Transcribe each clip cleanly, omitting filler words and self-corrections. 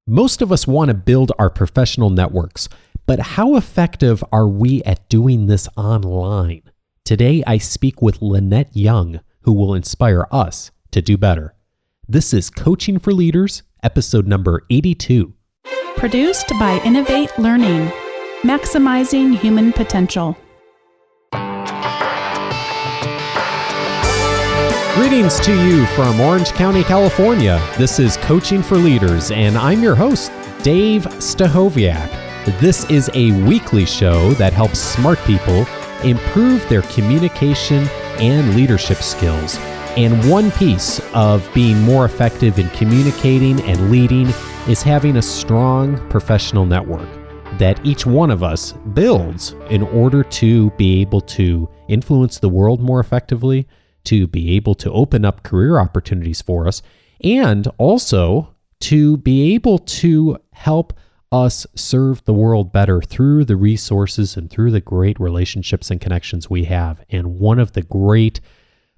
Most of us want to build our professional networks, but how effective are we at doing this online? Today, I speak with Lynette Young, who will inspire us to do better. This is Coaching for Leaders, episode number 82. Produced by Innovate Learning, maximizing human potential. Greetings to you from Orange County, California. This is Coaching for Leaders, and I'm your host, Dave Stachowiak. This is a weekly show that helps smart people improve their communication and leadership skills. And one piece of being more effective in communicating and leading is having a strong professional network that each one of us builds in order to be able to influence the world more effectively, to be able to open up career opportunities for us, and also to be able to help us serve the world better through the resources and through the great relationships and connections we have. And one of the great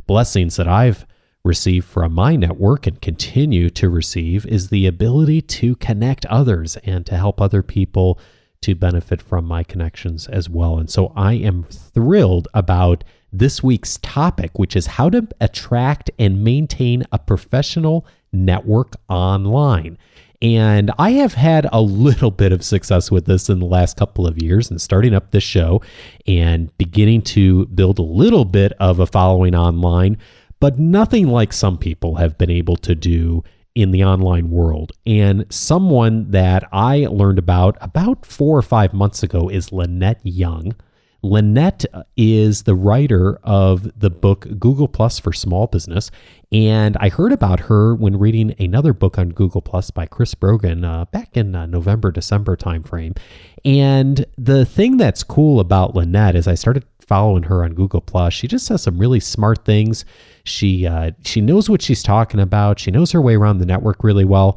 blessings that I've received from my network and continue to receive is the ability to connect others and to help other people to benefit from my connections as well. And so I am thrilled about this week's topic, which is how to attract and maintain a professional network online. And I have had a little bit of success with this in the last couple of years and starting up this show and beginning to build a little bit of a following online, but nothing like some people have been able to do in the online world. And someone that I learned about 4 or 5 months ago is Lynette Young. Lynette is the writer of the book Google Plus for Small Business, and I heard about her when reading another book on Google Plus by Chris Brogan back in November, December timeframe. And the thing that's cool about Lynette is I started following her on Google Plus. She just says some really smart things. She knows what she's talking about. She knows her way around the network really well,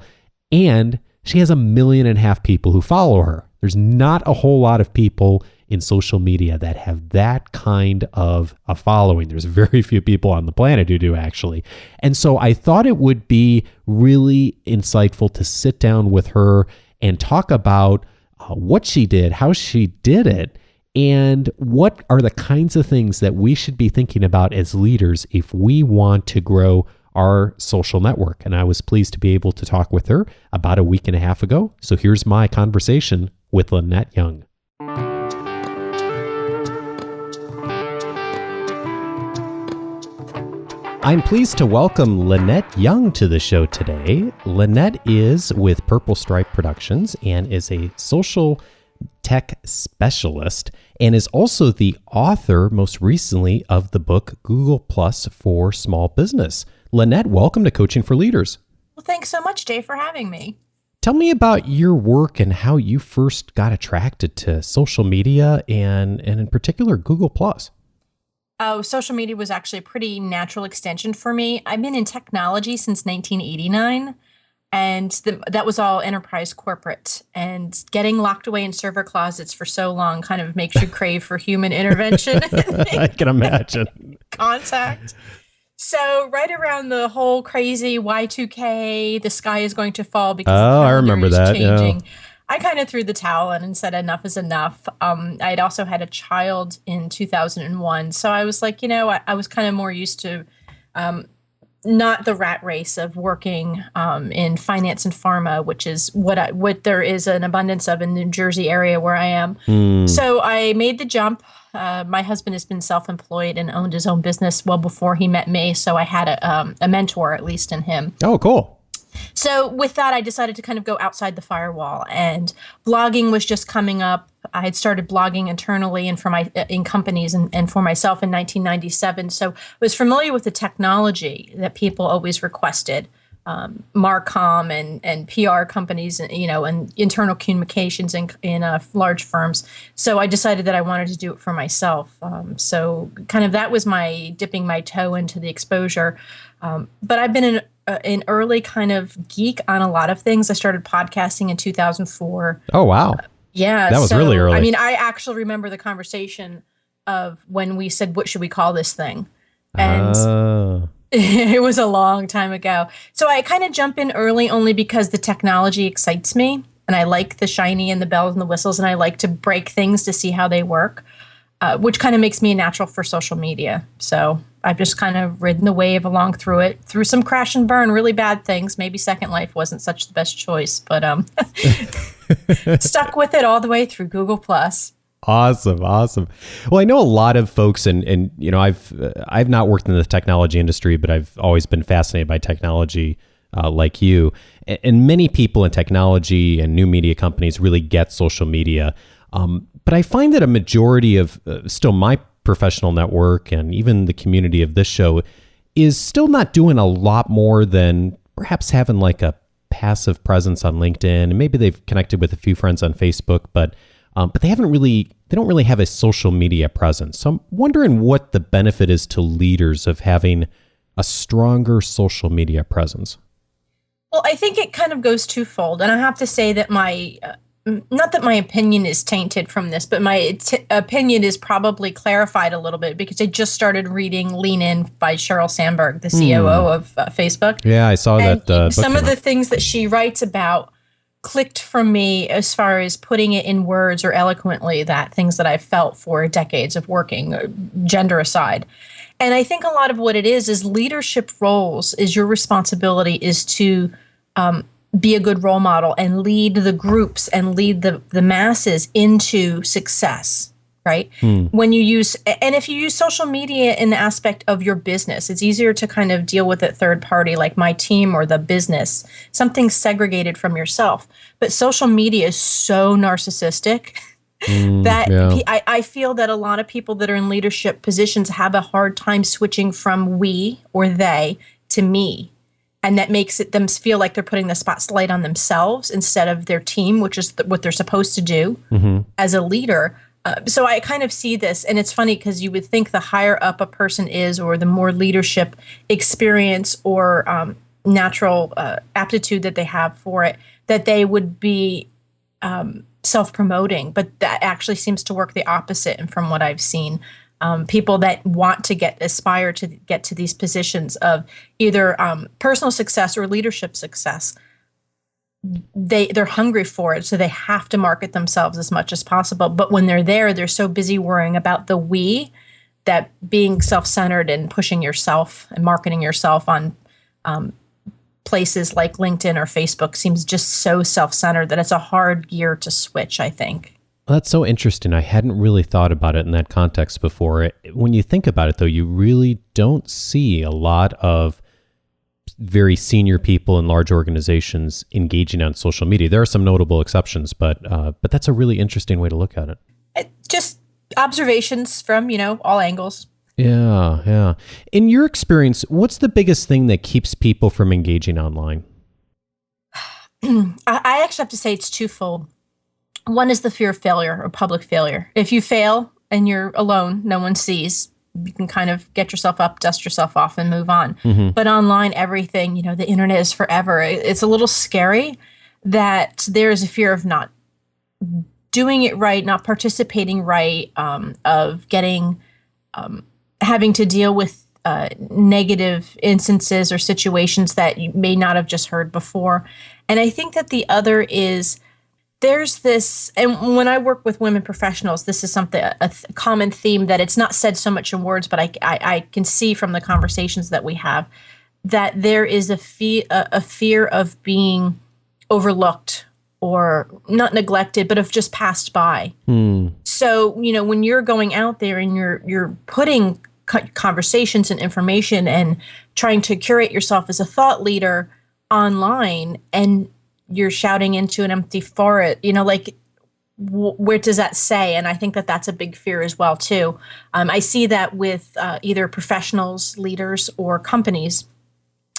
and she has 1.5 million people who follow her. There's not a whole lot of people in social media that have that kind of a following. There's very few people on the planet who do, actually. And so I thought it would be really insightful to sit down with her and talk about what she did, how she did it, and what are the kinds of things that we should be thinking about as leaders if we want to grow our social network. And I was pleased to be able to talk with her about 1.5 weeks ago. So here's my conversation with Lynette Young. I'm pleased to welcome Lynette Young to the show today. Lynette is with Purple Stripe Productions and is a social tech specialist and is also the author, most recently, of the book Google Plus for Small Business. Lynette, welcome to Coaching for Leaders. Well, thanks so much, Dave, for having me. Tell me about your work and how you first got attracted to social media and in particular, Google Plus. Oh, social media was actually a pretty natural extension for me. I've been in technology since 1989, and that was all enterprise corporate. And getting locked away in server closets for so long kind of makes you crave for human intervention. I can imagine. Contact. So right around the whole crazy Y2K, the sky is going to fall because the I remember calendar is that. changing. Yeah. I kind of threw the towel in and said enough is enough. I had also had a child in 2001. So I was like, I was kind of more used to not the rat race of working in finance and pharma, which is what there is an abundance of in the New Jersey area where I am. So I made the jump. My husband has been self-employed and owned his own business well before he met me. So I had a mentor, at least in him. Oh, cool. So with that, I decided to kind of go outside the firewall, and blogging was just coming up. I had started blogging internally and in companies and for myself in 1997. So I was familiar with the technology that people always requested, Marcom and PR companies, and internal communications in large firms. So I decided that I wanted to do it for myself. So kind of that was my dipping my toe into the exposure. But I've been an early kind of geek on a lot of things. I started podcasting in 2004. Oh, wow. Yeah. That was really early. I mean, I actually remember the conversation of when we said, what should we call this thing? And It was a long time ago. So I kind of jump in early only because the technology excites me and I like the shiny and the bells and the whistles and I like to break things to see how they work, which kind of makes me a natural for social media. So I've just kind of ridden the wave along through some crash and burn, really bad things. Maybe Second Life wasn't such the best choice, but stuck with it all the way through Google Plus. Awesome. Awesome. Well, I know a lot of folks and I've not worked in the technology industry, but I've always been fascinated by technology like you. And many people in technology and new media companies really get social media. But I find that a majority of still my professional network and even the community of this show is still not doing a lot more than perhaps having like a passive presence on LinkedIn. And maybe they've connected with a few friends on Facebook, but they don't really have a social media presence. So I'm wondering what the benefit is to leaders of having a stronger social media presence. Well, I think it kind of goes twofold. And I have to say that not that my opinion is tainted from this, but my opinion is probably clarified a little bit because I just started reading Lean In by Sheryl Sandberg, the COO of Facebook. Yeah, I saw and that. Some of the things that she writes about clicked from me as far as putting it in words or eloquently, that things that I've felt for decades of working, gender aside. And I think a lot of what it is leadership roles is your responsibility is to be a good role model and lead the groups and lead the masses into success, right? When you if you use social media in the aspect of your business, it's easier to kind of deal with it third party, like my team or the business, something segregated from yourself. But social media is so narcissistic that I feel that a lot of people that are in leadership positions have a hard time switching from we or they to me. And that makes them feel like they're putting the spotlight on themselves instead of their team, which is what they're supposed to do as a leader. So I kind of see this, and it's funny because you would think the higher up a person is or the more leadership experience or natural aptitude that they have for it, that they would be self-promoting. But that actually seems to work the opposite. And from what I've seen, people that want to aspire to get to these positions of either personal success or leadership success, they're hungry for it, so they have to market themselves as much as possible. But when they're there, they're so busy worrying about the we, that being self-centered and pushing yourself and marketing yourself on places like LinkedIn or Facebook seems just so self-centered that it's a hard gear to switch, I think. Well, that's so interesting. I hadn't really thought about it in that context before. When you think about it, though, you really don't see a lot of very senior people in large organizations engaging on social media. There are some notable exceptions, but that's a really interesting way to look at it. Just observations from, all angles. Yeah. In your experience, what's the biggest thing that keeps people from engaging online? I actually have to say it's twofold. One is the fear of failure or public failure. If you fail and you're alone, no one sees, you can kind of get yourself up, dust yourself off, and move on. But online, everything, the internet is forever. It's a little scary that there is a fear of not doing it right, not participating right, of getting, having to deal with negative instances or situations that you may not have just heard before. And I think that the other is, there's this, and when I work with women professionals, this is a common theme that it's not said so much in words, but I can see from the conversations that we have that there is a fear of being overlooked or not neglected, but of just passed by. So, when you're going out there and you're putting conversations and information and trying to curate yourself as a thought leader online, and you're shouting into an empty forest, where does that say? And I think that that's a big fear as well, too. I see that with either professionals, leaders, or companies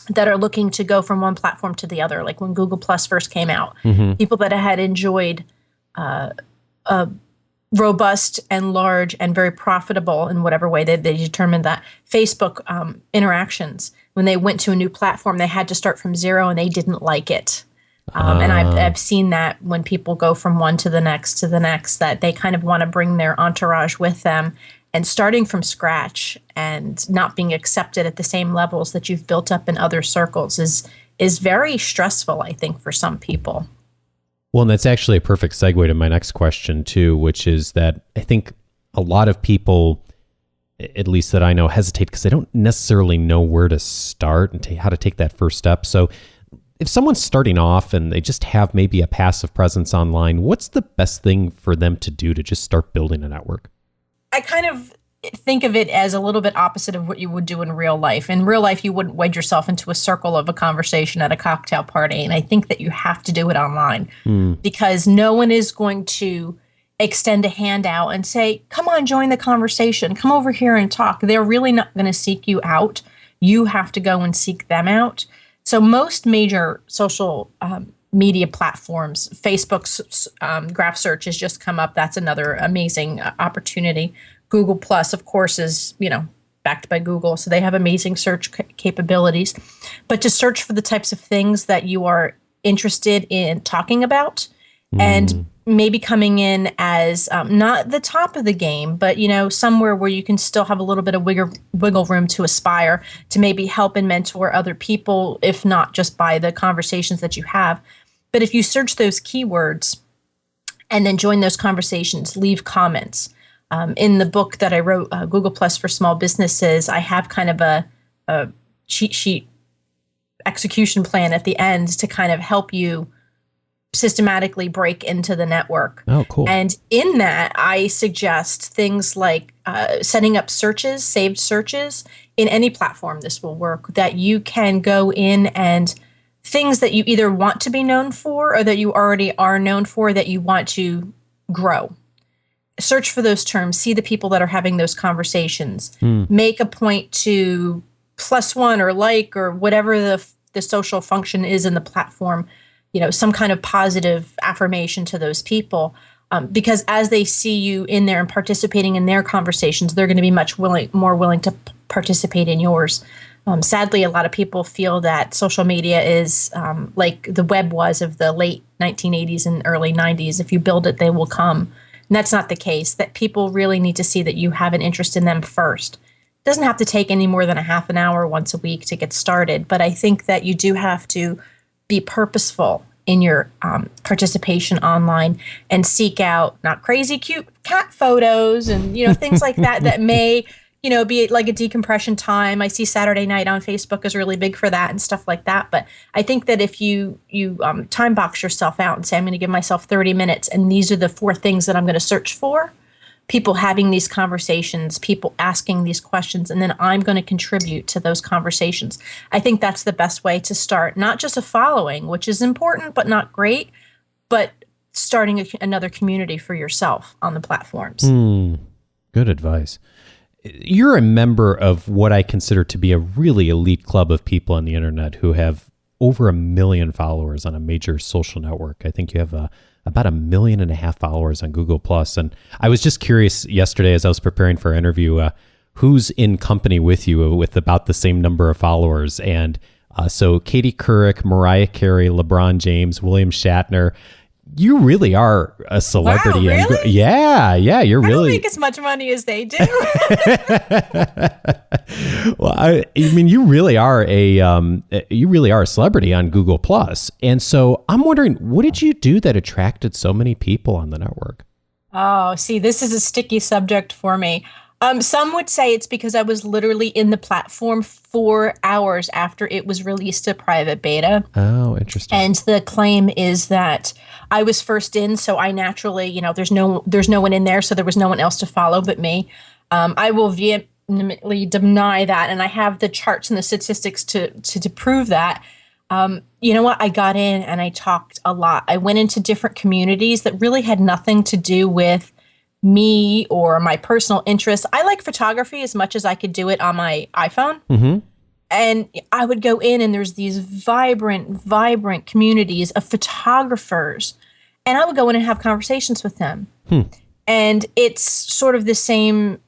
that are looking to go from one platform to the other. Like when Google Plus first came out, people that had enjoyed a robust and large and very profitable in whatever way they determined that Facebook interactions, when they went to a new platform, they had to start from zero and they didn't like it. And I've seen that when people go from one to the next, that they kind of want to bring their entourage with them. and starting from scratch and not being accepted at the same levels that you've built up in other circles is very stressful, I think, for some people. Well, and that's actually a perfect segue to my next question too, which is that I think a lot of people, at least that I know, hesitate because they don't necessarily know where to start and how to take that first step. So if someone's starting off and they just have maybe a passive presence online, what's the best thing for them to do to just start building a network? I kind of think of it as a little bit opposite of what you would do in real life. In real life, you wouldn't wedge yourself into a circle of a conversation at a cocktail party. And I think that you have to do it online because no one is going to extend a hand out and say, come on, join the conversation. Come over here and talk. They're really not going to seek you out. You have to go and seek them out. So most major social media platforms, Facebook's graph search has just come up. That's another amazing opportunity. Google Plus, of course, is, backed by Google. So they have amazing search capabilities. But to search for the types of things that you are interested in talking about and maybe coming in as not the top of the game, but, somewhere where you can still have a little bit of wiggle room to aspire to maybe help and mentor other people, if not just by the conversations that you have. But if you search those keywords and then join those conversations, leave comments. In the book that I wrote, Google Plus for Small Businesses, I have kind of a cheat sheet execution plan at the end to kind of help you systematically break into the network. Oh, cool. And in that, I suggest things like setting up searches, saved searches in any platform. This will work, that you can go in and things that you either want to be known for or that you already are known for that you want to grow. Search for those terms, see the people that are having those conversations, make a point to +1 or like or whatever the social function is in the platform, some kind of positive affirmation to those people. Because as they see you in there and participating in their conversations, they're going to be much more willing to participate in yours. Sadly, a lot of people feel that social media is like the web was of the late 1980s and early 90s. If you build it, they will come. And that's not the case, that people really need to see that you have an interest in them first. It doesn't have to take any more than a half an hour once a week to get started. But I think that you do have to be purposeful in your participation online and seek out not crazy cute cat photos and things like that may be like a decompression time. I see Saturday night on Facebook is really big for that and stuff like that. But I think that if you time box yourself out and say, I'm going to give myself 30 minutes and these are the 4 things that I'm going to search for, people having these conversations, people asking these questions, and then I'm going to contribute to those conversations. I think that's the best way to start, not just a following, which is important but not great, but starting another community for yourself on the platforms. Good advice. You're a member of what I consider to be a really elite club of people on the internet who have over 1 million followers on a major social network. I think you have about 1.5 million followers on Google Plus. And I was just curious yesterday as I was preparing for our interview, who's in company with you with about the same number of followers. And so Katie Couric, Mariah Carey, LeBron James, William Shatner. You really are a celebrity. Wow, really? Yeah, you're really. I don't make as much money as they do. Well, I mean, you really are a celebrity on Google Plus, and so I'm wondering, what did you do that attracted so many people on the network? Oh, see, this is a sticky subject for me. Some would say it's because I was literally in the platform 4 hours after it was released to private beta. Oh, interesting. And the claim is that I was first in, so I naturally, there's no one in there, so there was no one else to follow but me. I will vehemently deny that, and I have the charts and the statistics to prove that. You know what? I got in and I talked a lot. I went into different communities that really had nothing to do with me or my personal interests. I like photography as much as I could do it on my iPhone. Mm-hmm. And I would go in and there's these vibrant communities of photographers. And I would go in and have conversations with them. And it's sort of the same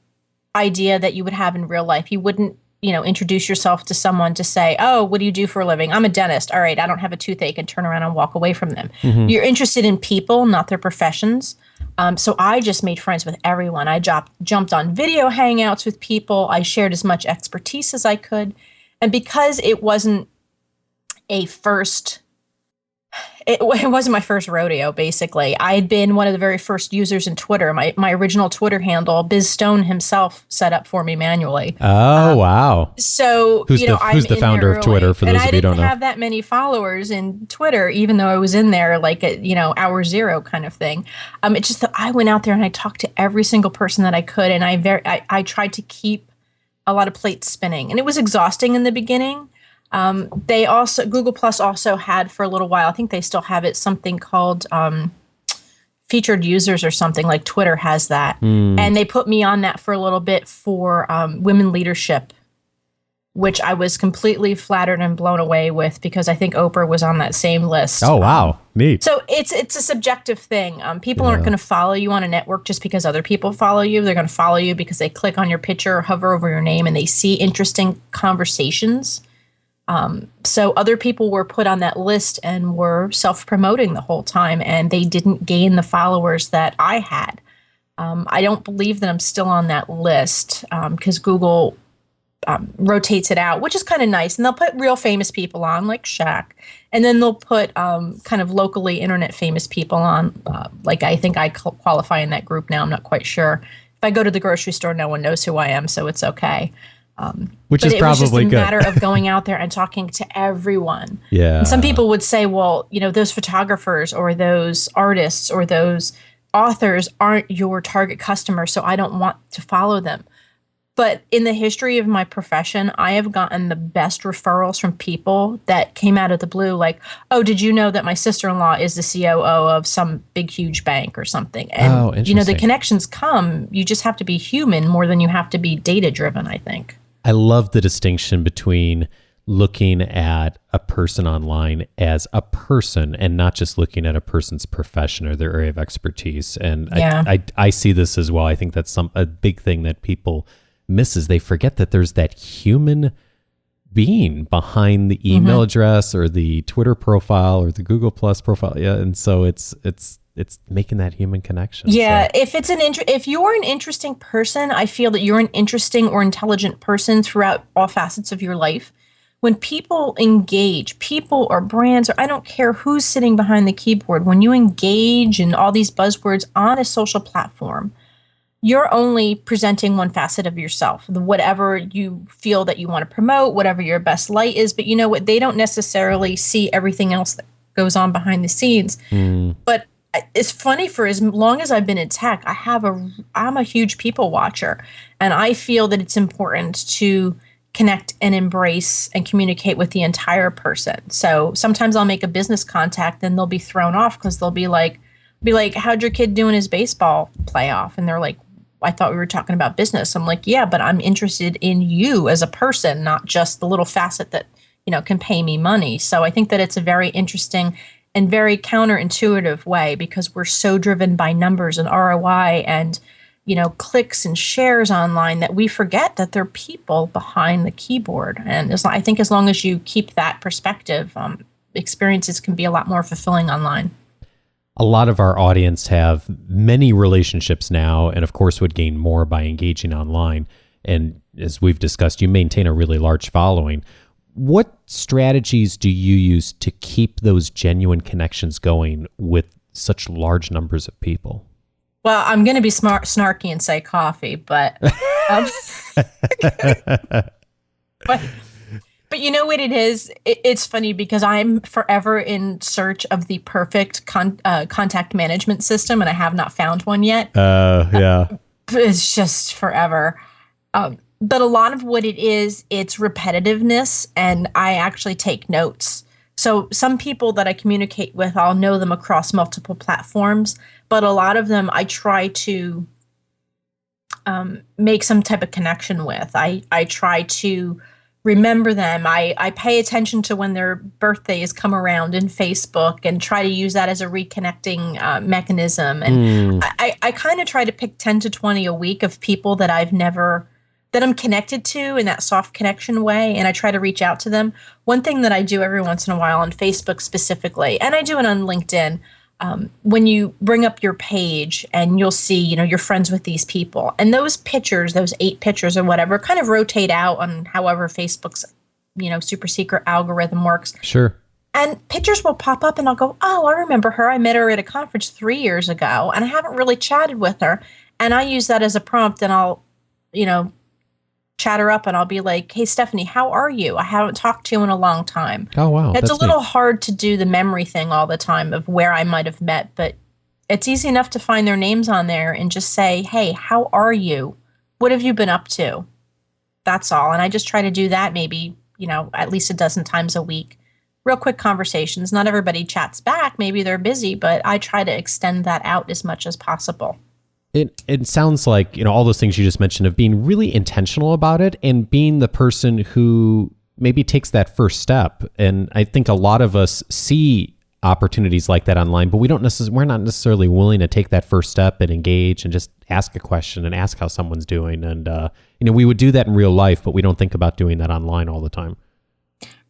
idea that you would have in real life. You wouldn't, introduce yourself to someone to say, oh, what do you do for a living? I'm a dentist. All right, I don't have a toothache, and turn around and walk away from them. Mm-hmm. You're interested in people, not their professions. So I just made friends with everyone. I jumped on video hangouts with people. I shared as much expertise as I could. And because it wasn't it wasn't my first rodeo, basically. I had been one of the very first users in Twitter. My original Twitter handle, Biz Stone himself set up for me manually. Oh, wow. So, who's the founder of Twitter, for those of you who don't know? I didn't have that many followers in Twitter, even though I was in there like at, hour zero kind of thing. It's just that I went out there and I talked to every single person that I could. And I tried to keep a lot of plates spinning. And it was exhausting in the beginning. Google Plus also had for a little while, I think they still have it, something called featured users or something, like Twitter has that. And they put me on that for a little bit for women leadership, which I was completely flattered and blown away with, because I think Oprah was on that same list. Oh, wow. Neat. So it's a subjective thing. People aren't going to follow you on a network just because other people follow you. They're going to follow you because they click on your picture or hover over your name and they see interesting conversations. So other people were put on that list and were self-promoting the whole time, and they didn't gain the followers that I had. I don't believe that I'm still on that list because Google rotates it out, which is kind of nice. And they'll put real famous people on, like Shaq, and then they'll put kind of locally internet famous people on. Like I think I qualify in that group now. I'm not quite sure. If I go to the grocery store, no one knows who I am, so it's okay. Which is probably good. It was just a matter of going out there and talking to everyone. Yeah. And some people would say, well, those photographers or those artists or those authors aren't your target customer, so I don't want to follow them. But in the history of my profession, I have gotten the best referrals from people that came out of the blue, like, oh, did you know that my sister-in-law is the COO of some big, huge bank or something? And, the connections come. You just have to be human more than you have to be data-driven, I think. I love the distinction between looking at a person online as a person and not just looking at a person's profession or their area of expertise. And I see this as well. I think that's a big thing that people misses. They forget that there's that human being behind the email address or the Twitter profile or the Google Plus profile. Yeah, and so it's making that human connection. Yeah, so. If you're an interesting person, I feel that you're an interesting or intelligent person throughout all facets of your life. When people engage, people or brands, or I don't care who's sitting behind the keyboard, when you engage in all these buzzwords on a social platform, you're only presenting one facet of yourself, whatever you feel that you want to promote, whatever your best light is. But you know what? They don't necessarily see everything else that goes on behind the scenes. But it's funny, for as long as I've been in tech, I'm a huge people watcher. And I feel that it's important to connect and embrace and communicate with the entire person. So sometimes I'll make a business contact and they'll be thrown off because they'll be like, how'd your kid do in his baseball playoff? And they're like, I thought we were talking about business. I'm like, yeah, but I'm interested in you as a person, not just the little facet that, can pay me money. So I think that it's a very interesting and very counterintuitive way, because we're so driven by numbers and ROI and, clicks and shares online that we forget that there are people behind the keyboard. And I think as long as you keep that perspective, experiences can be a lot more fulfilling online. A lot of our audience have many relationships now, and of course would gain more by engaging online. And as we've discussed, you maintain a really large following. What strategies do you use to keep those genuine connections going with such large numbers of people? Well, I'm going to be snarky and say coffee, but But you know what it is? It's funny because I'm forever in search of the perfect contact management system, and I have not found one yet. Yeah. It's just forever. But a lot of what it is, it's repetitiveness, and I actually take notes. So some people that I communicate with, I'll know them across multiple platforms, but a lot of them I try to make some type of connection with. I try to remember them. I pay attention to when their birthdays come around in Facebook and try to use that as a reconnecting mechanism. And I kind of try to pick 10 to 20 a week of people that that I'm connected to in that soft connection way, and I try to reach out to them. One thing that I do every once in a while on Facebook specifically, and I do it on LinkedIn, when you bring up your page and you'll see, you're friends with these people, and those pictures, those 8 pictures or whatever, kind of rotate out on however Facebook's, super secret algorithm works. Sure. And pictures will pop up and I'll go, oh, I remember her. I met her at a conference 3 years ago and I haven't really chatted with her. And I use that as a prompt and I'll, chat her up and I'll be like, hey, Stephanie, how are you? I haven't talked to you in a long time. Oh, wow. It's a little hard to do the memory thing all the time of where I might have met, but it's easy enough to find their names on there and just say, hey, how are you? What have you been up to? That's all. And I just try to do that maybe, at least a dozen times a week. Real quick conversations. Not everybody chats back. Maybe they're busy, but I try to extend that out as much as possible. It sounds like, all those things you just mentioned of being really intentional about it and being the person who maybe takes that first step. And I think a lot of us see opportunities like that online, but we're not necessarily willing to take that first step and engage and just ask a question and ask how someone's doing. And, we would do that in real life, but we don't think about doing that online all the time.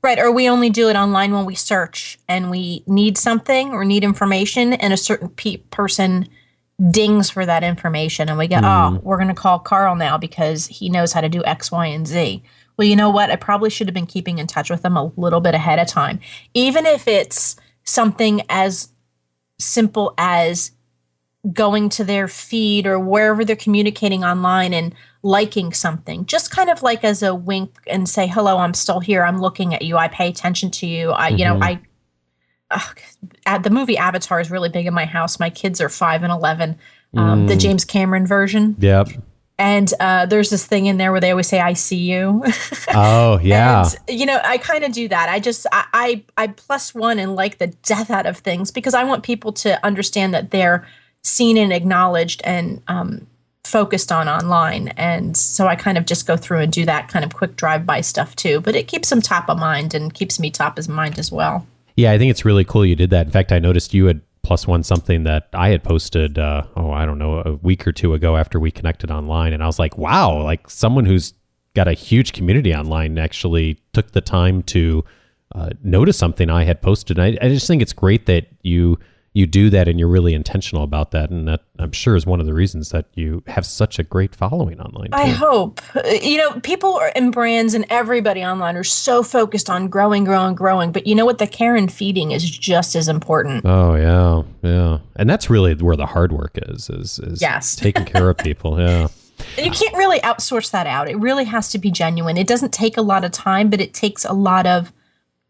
Right. Or we only do it online when we search and we need something or need information and a certain person dings for that information. And we go, oh, we're going to call Carl now because he knows how to do X, Y, and Z. Well, you know what? I probably should have been keeping in touch with them a little bit ahead of time. Even if it's something as simple as going to their feed or wherever they're communicating online and liking something, just kind of like as a wink and say, hello, I'm still here. I'm looking at you. I pay attention to you. The movie Avatar is really big in my house. My kids are 5 and 11, the James Cameron version. Yep. And there's this thing in there where they always say, I see you. Oh, yeah. And, I kind of do that. I +1 and like the death out of things because I want people to understand that they're seen and acknowledged and focused on online. And so I kind of just go through and do that kind of quick drive-by stuff too. But it keeps them top of mind and keeps me top of mind as well. Yeah, I think it's really cool you did that. In fact, I noticed you had +1 something that I had posted, a week or two ago after we connected online. And I was like, wow, like someone who's got a huge community online actually took the time to notice something I had posted. And I just think it's great that you do that and you're really intentional about that. And that I'm sure is one of the reasons that you have such a great following online too. I hope. People and brands and everybody online are so focused on growing. But you know what? The care and feeding is just as important. Oh, yeah. Yeah. And that's really where the hard work is yes. Taking care of people. Yeah. And you can't really outsource that out. It really has to be genuine. It doesn't take a lot of time, but it takes a lot of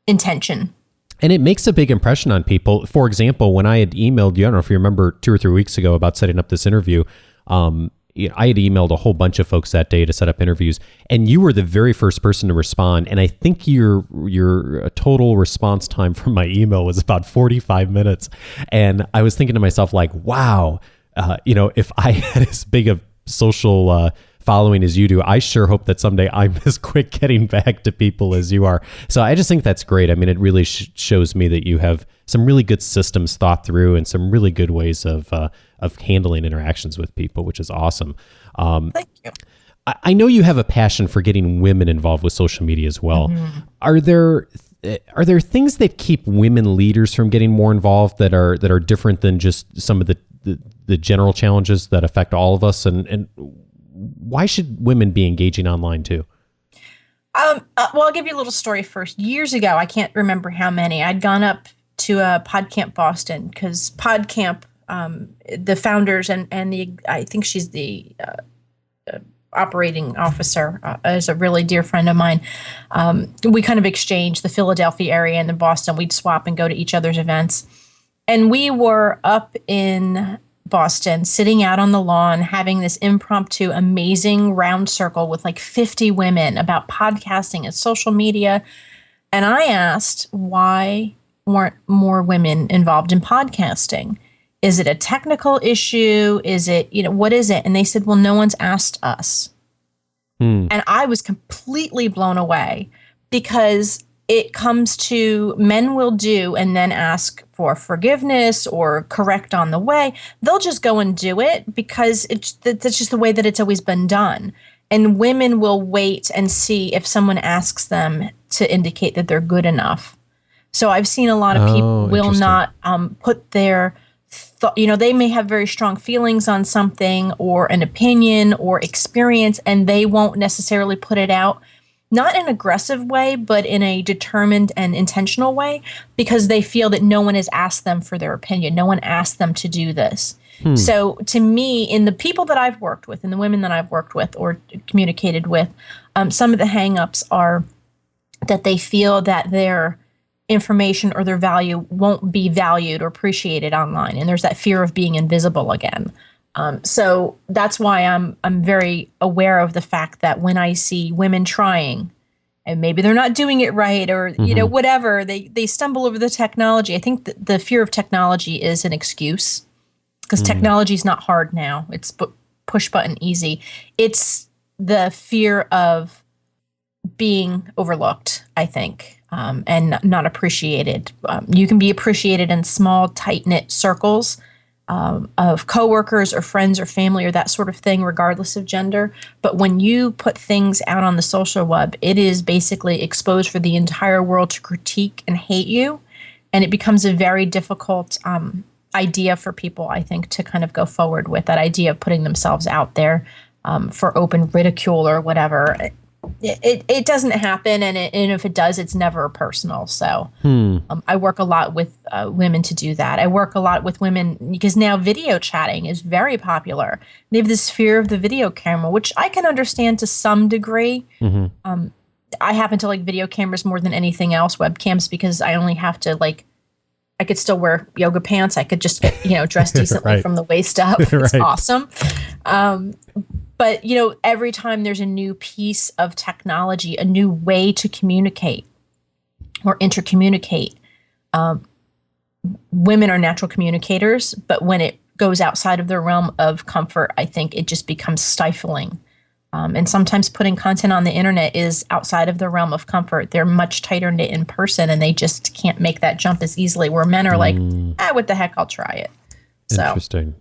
intention. And it makes a big impression on people. For example, when I had emailed you, I don't know if you remember 2 or 3 weeks ago about setting up this interview, I had emailed a whole bunch of folks that day to set up interviews, and you were the very first person to respond. And I think your total response time from my email was about 45 minutes. And I was thinking to myself, like, wow, if I had as big a social following as you do, I sure hope that someday I'm as quick getting back to people as you are. So I just think that's great. I mean, it really shows me that you have some really good systems thought through and some really good ways of handling interactions with people, which is awesome. Thank you. I know you have a passion for getting women involved with social media as well. Mm-hmm. Are there things that keep women leaders from getting more involved that are different than just some of the general challenges that affect all of us? And why should women be engaging online too? Well, I'll give you a little story first. Years ago, I can't remember how many, I'd gone up to PodCamp Boston because PodCamp, the founders and I think she's the operating officer, is a really dear friend of mine. We kind of exchanged the Philadelphia area and the Boston. We'd swap and go to each other's events. And we were up in Boston, sitting out on the lawn, having this impromptu, amazing round circle with like 50 women about podcasting and social media. And I asked, why weren't more women involved in podcasting? Is it a technical issue? Is it, what is it? And they said, well, no one's asked us. And I was completely blown away because it comes to men will do and then ask for forgiveness or correct on the way. They'll just go and do it because that's just the way that it's always been done. And women will wait and see if someone asks them to indicate that they're good enough. So I've seen a lot of people will not put their they may have very strong feelings on something or an opinion or experience, and they won't necessarily put it out, not in an aggressive way, but in a determined and intentional way, because they feel that no one has asked them for their opinion. No one asked them to do this. So to me, in the people that I've worked with and the women that I've worked with or communicated with, some of the hangups are that they feel that their information or their value won't be valued or appreciated online. And there's that fear of being invisible again. So that's why I'm very aware of the fact that when I see women trying, and maybe they're not doing it right, or whatever, they stumble over the technology. I think the fear of technology is an excuse, because technology is not hard now. It's push button easy. It's the fear of being overlooked, I think, and not appreciated. You can be appreciated in small, tight-knit circles of coworkers or friends or family or that sort of thing, regardless of gender. But when you put things out on the social web, it is basically exposed for the entire world to critique and hate you. And it becomes a very difficult idea for people, I think, to kind of go forward with that idea of putting themselves out there for open ridicule or whatever. It doesn't happen, and if it does, it's never personal. So I work a lot with women to do that. I work a lot with women because now video chatting is very popular. They have this fear of the video camera, which I can understand to some degree. I happen to like video cameras more than anything else, webcams, because I only have to I could still wear yoga pants. I could just get, dressed decently from the waist up. It's awesome. But, every time there's a new piece of technology, a new way to communicate or intercommunicate, women are natural communicators. But when it goes outside of their realm of comfort, I think it just becomes stifling. And sometimes putting content on the internet is outside of the realm of comfort. They're much tighter knit in person, and they just can't make that jump as easily, where men are like, what the heck, I'll try it. So.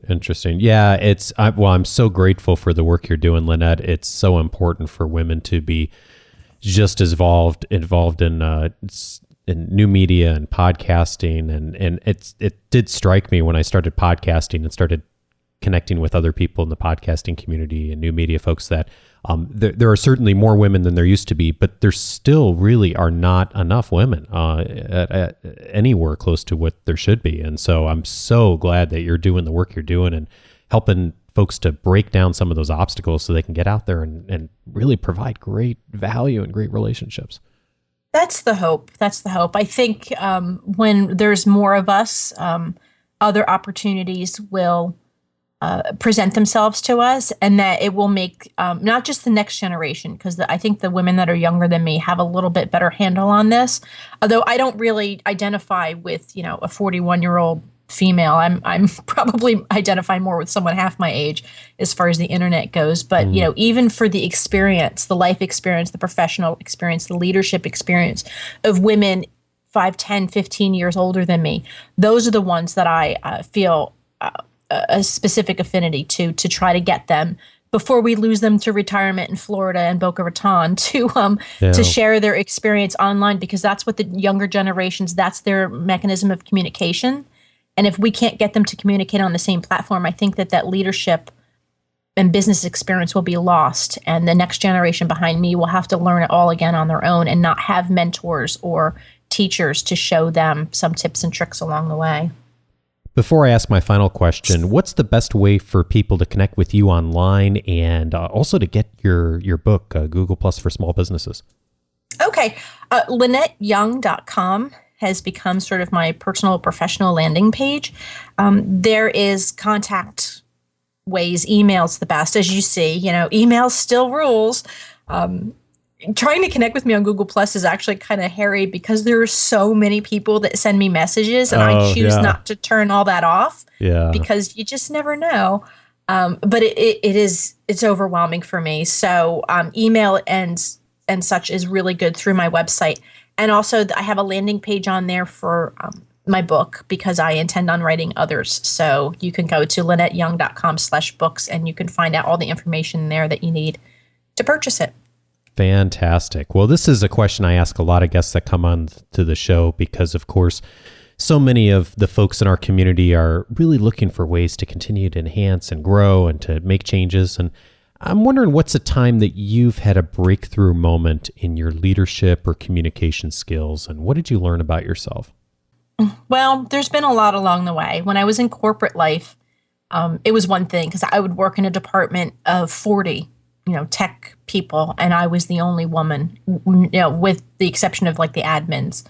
Interesting. Yeah, I'm so grateful for the work you're doing, Lynette. It's so important for women to be just as involved in new media and podcasting. And it did strike me when I started podcasting and started connecting with other people in the podcasting community and new media folks that there are certainly more women than there used to be, but there still really are not enough women at anywhere close to what there should be. And so I'm so glad that you're doing the work you're doing and helping folks to break down some of those obstacles so they can get out there and really provide great value and great relationships. That's the hope. I think when there's more of us, other opportunities will present themselves to us, and that it will make not just the next generation, because I think the women that are younger than me have a little bit better handle on this. Although I don't really identify with, a 41-year-old female. I'm probably identify more with someone half my age as far as the internet goes. But, even for the experience, the life experience, the professional experience, the leadership experience of women 5, 10, 15 years older than me, those are the ones that I feel a specific affinity to try to get them before we lose them to retirement in Florida and Boca Raton to share their experience online, because that's what the younger generations, that's their mechanism of communication. And if we can't get them to communicate on the same platform, I think that leadership and business experience will be lost. And the next generation behind me will have to learn it all again on their own and not have mentors or teachers to show them some tips and tricks along the way. Before I ask my final question, what's the best way for people to connect with you online and also to get your book, Google Plus for Small Businesses? Okay. LynetteYoung.com has become sort of my personal professional landing page. There is contact ways. Email's the best. As you see, email still rules. Trying to connect with me on Google Plus is actually kind of hairy because there are so many people that send me messages, and I choose not to turn all that off because you just never know. But it's overwhelming for me. So email and such is really good through my website. And also I have a landing page on there for my book, because I intend on writing others. So you can go to LynetteYoung.com/books and you can find out all the information there that you need to purchase it. Fantastic. Well, this is a question I ask a lot of guests that come on to the show because, of course, so many of the folks in our community are really looking for ways to continue to enhance and grow and to make changes. And I'm wondering, what's a time that you've had a breakthrough moment in your leadership or communication skills, and what did you learn about yourself? Well, there's been a lot along the way. When I was in corporate life, it was one thing because I would work in a department of 40, tech people, and I was the only woman, with the exception of like the admins.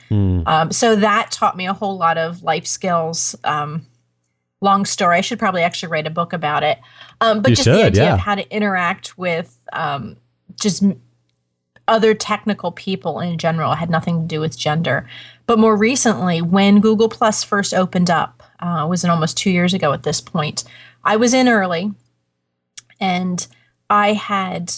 So that taught me a whole lot of life skills. Long story. I should probably actually write a book about it. But You just should, the idea yeah. of how to interact with just other technical people in general. It had nothing to do with gender. But more recently, when Google Plus first opened up, it was almost 2 years ago at this point, I was in early, and I had,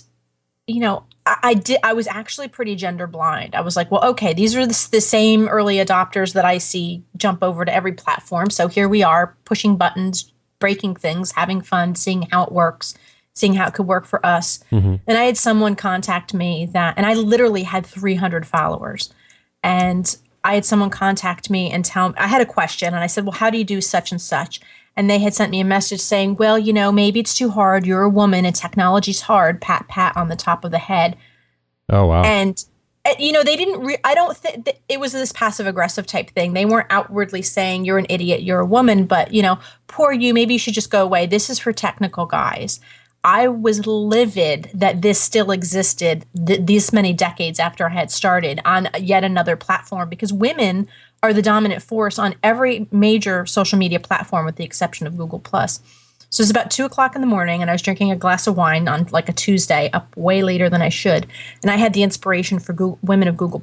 I was actually pretty gender blind. I was like, well, okay, these are the same early adopters that I see jump over to every platform. So here we are pushing buttons, breaking things, having fun, seeing how it works, seeing how it could work for us. And I had someone contact me and I literally had 300 followers. And I had someone contact me and tell me, I had a question, and I said, well, how do you do such and such? And they had sent me a message saying, well, maybe it's too hard. You're a woman and technology's hard. Pat, pat on the top of the head. Oh, wow. And, they didn't, I don't think it was this passive aggressive type thing. They weren't outwardly saying you're an idiot, you're a woman, but, poor you, maybe you should just go away. This is for technical guys. I was livid that this still existed these many decades after I had started on yet another platform, because women are the dominant force on every major social media platform with the exception of Google+. So it's about 2:00 in the morning, and I was drinking a glass of wine on like a Tuesday, up way later than I should. And I had the inspiration for women of Google+,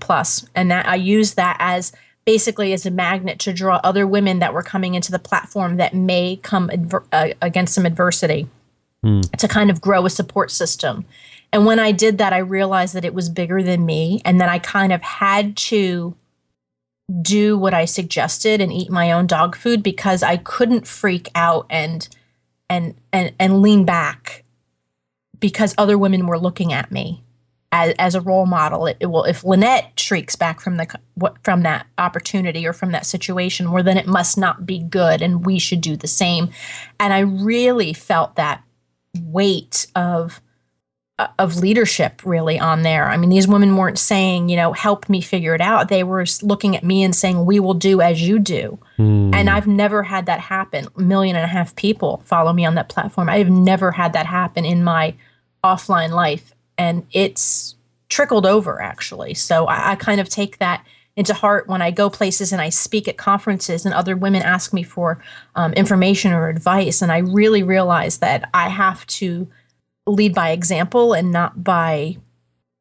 and that I used that as basically as a magnet to draw other women that were coming into the platform that may come against some adversity. To kind of grow a support system. And when I did that, I realized that it was bigger than me, and that I kind of had to do what I suggested and eat my own dog food, because I couldn't freak out and lean back because other women were looking at me as a role model. If Lynette shrieks back from that opportunity or from that situation, well, then it must not be good, and we should do the same. And I really felt that weight of leadership really on there. I mean, these women weren't saying, help me figure it out. They were looking at me and saying, we will do as you do. And I've never had that happen. 1.5 million people follow me on that platform. I've never had that happen in my offline life. And it's trickled over, actually. So I kind of take that into heart when I go places and I speak at conferences and other women ask me for information or advice. And I really realize that I have to lead by example and not by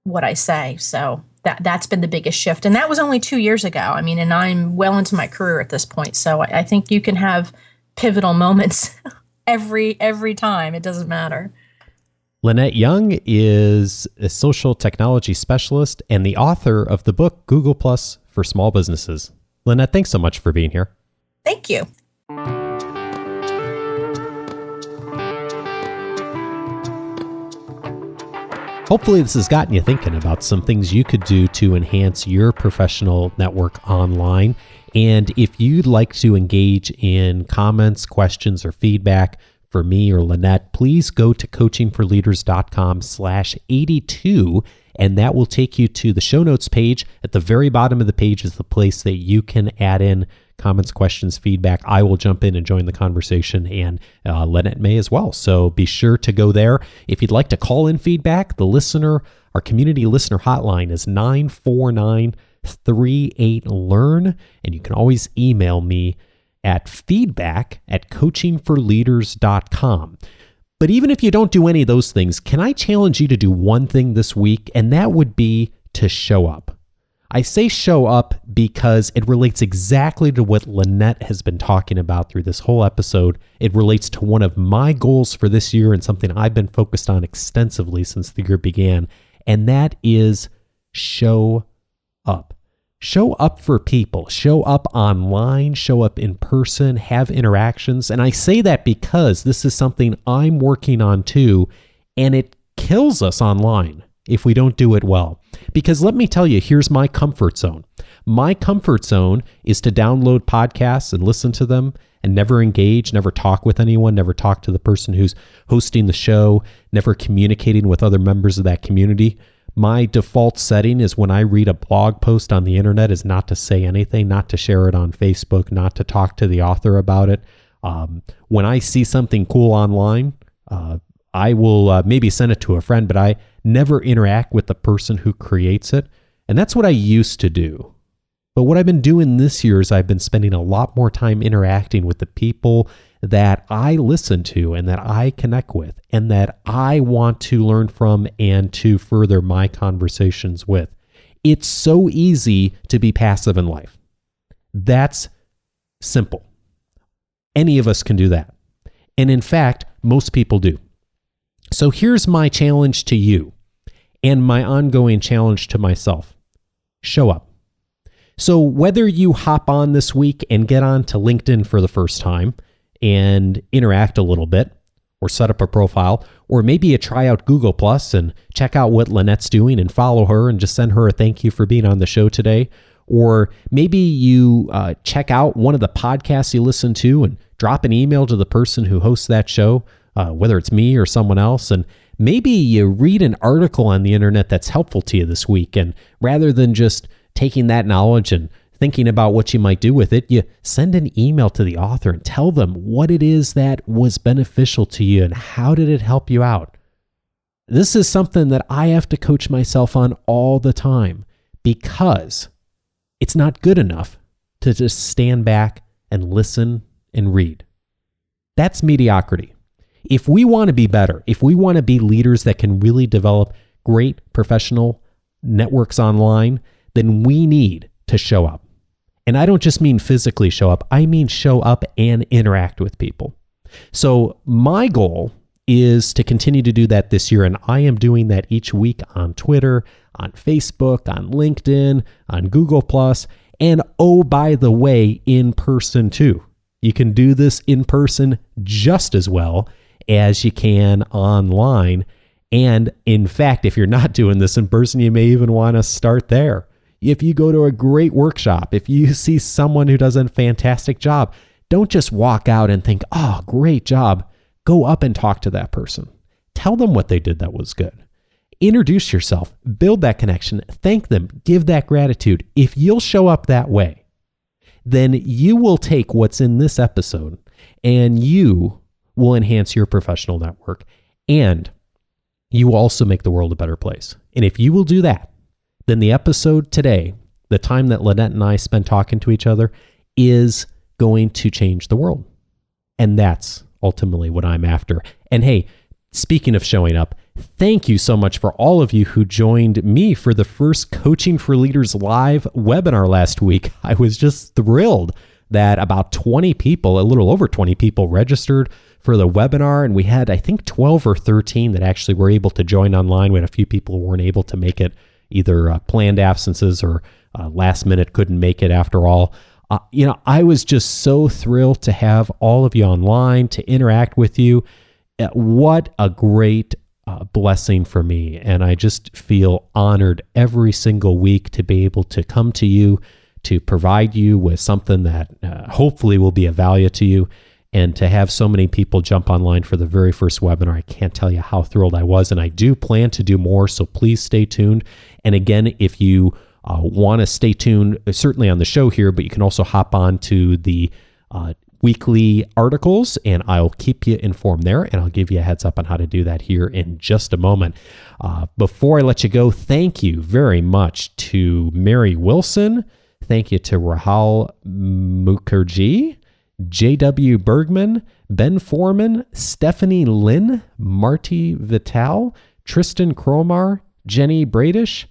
what I say. So that's been the biggest shift. And that was only 2 years ago. I mean, and I'm well into my career at this point. So I think you can have pivotal moments every time. It doesn't matter. Lynette Young is a social technology specialist and the author of the book Google Plus for Small Businesses. Lynette, thanks so much for being here. Thank you. Hopefully this has gotten you thinking about some things you could do to enhance your professional network online. And if you'd like to engage in comments, questions, or feedback for me or Lynette, please go to coachingforleaders.com/82, and that will take you to the show notes page. At the very bottom of the page is the place that you can add in comments, questions, feedback. I will jump in and join the conversation, and Lynette may as well. So be sure to go there. If you'd like to call in feedback, our community listener hotline is 949-38-LEARN, and you can always email me at feedback@coachingforleaders.com. But even if you don't do any of those things, can I challenge you to do one thing this week? And that would be to show up. I say show up because it relates exactly to what Lynette has been talking about through this whole episode. It relates to one of my goals for this year and something I've been focused on extensively since the year began, and that is show up. Show up for people, show up online, show up in person, have interactions. And I say that because this is something I'm working on too, and it kills us online if we don't do it well. Because let me tell you, here's my comfort zone. My comfort zone is to download podcasts and listen to them and never engage, never talk with anyone, never talk to the person who's hosting the show, never communicating with other members of that community. My default setting is when I read a blog post on the internet is not to say anything, not to share it on Facebook, not to talk to the author about it. When I see something cool online, I will maybe send it to a friend, but I never interact with the person who creates it. And that's what I used to do. But what I've been doing this year is I've been spending a lot more time interacting with the people that I listen to and that I connect with and that I want to learn from and to further my conversations with. It's so easy to be passive in life. That's simple. Any of us can do that. And in fact, most people do. So here's my challenge to you and my ongoing challenge to myself. Show up. So whether you hop on this week and get on to LinkedIn for the first time and interact a little bit or set up a profile, or maybe you try out Google Plus and check out what Lynette's doing and follow her and just send her a thank you for being on the show today. Or maybe you check out one of the podcasts you listen to and drop an email to the person who hosts that show, whether it's me or someone else. And maybe you read an article on the internet that's helpful to you this week. And rather than just taking that knowledge and thinking about what you might do with it, you send an email to the author and tell them what it is that was beneficial to you and how did it help you out. This is something that I have to coach myself on all the time because it's not good enough to just stand back and listen and read. That's mediocrity. If we want to be better, if we want to be leaders that can really develop great professional networks online, then we need to show up. And I don't just mean physically show up, I mean show up and interact with people. So my goal is to continue to do that this year, and I am doing that each week on Twitter, on Facebook, on LinkedIn, on Google+, and oh, by the way, in person too. You can do this in person just as well as you can online. And in fact, if you're not doing this in person, you may even want to start there. If you go to a great workshop, if you see someone who does a fantastic job, don't just walk out and think, oh, great job. Go up and talk to that person. Tell them what they did that was good. Introduce yourself, build that connection, thank them, give that gratitude. If you'll show up that way, then you will take what's in this episode and you will enhance your professional network and you will also make the world a better place. And if you will do that, then the episode today, the time that Lynette and I spent talking to each other, is going to change the world. And that's ultimately what I'm after. And hey, speaking of showing up, thank you so much for all of you who joined me for the first Coaching for Leaders live webinar last week. I was just thrilled that about 20 people, a little over 20 people registered for the webinar. And we had, I think, 12 or 13 that actually were able to join online. We had a few people who weren't able to make it, either planned absences or last minute couldn't make it after all. I was just so thrilled to have all of you online, to interact with you. What a great blessing for me. And I just feel honored every single week to be able to come to you, to provide you with something that hopefully will be of value to you. And to have so many people jump online for the very first webinar, I can't tell you how thrilled I was. And I do plan to do more, so please stay tuned. And again, if you want to stay tuned, certainly on the show here, but you can also hop on to the weekly articles, and I'll keep you informed there, and I'll give you a heads up on how to do that here in just a moment. Before I let you go, thank you very much to Mary Wilson. Thank you to Rahul Mukherjee, J.W. Bergman, Ben Foreman, Stephanie Lynn, Marty Vital, Tristan Cromar, Jenny Bradish,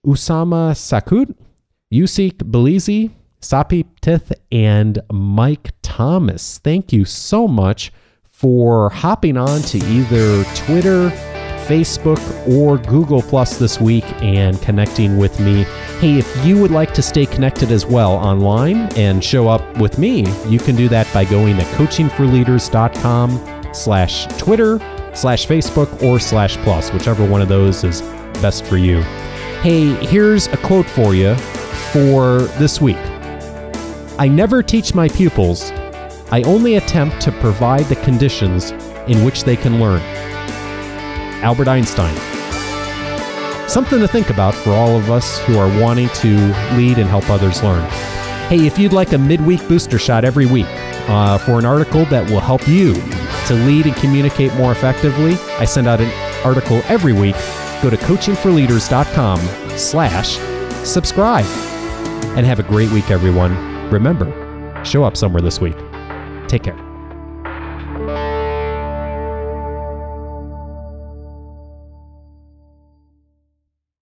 Usama Sakut, Yusik Belize, Sapi Tith, and Mike Thomas. Thank you so much for hopping on to either Twitter, Facebook, or Google Plus this week and connecting with me. Hey, if you would like to stay connected as well online and show up with me, you can do that by going to coachingforleaders.com/Twitter/Facebook or /plus, whichever one of those is best for you. Hey, here's a quote for you for this week. I never teach my pupils. I only attempt to provide the conditions in which they can learn. Albert Einstein. Something to think about for all of us who are wanting to lead and help others learn. Hey, if you'd like a midweek booster shot every week for an article that will help you to lead and communicate more effectively, I send out an article every week. Go to coachingforleaders.com/subscribe. And have a great week, everyone. Remember, show up somewhere this week. Take care.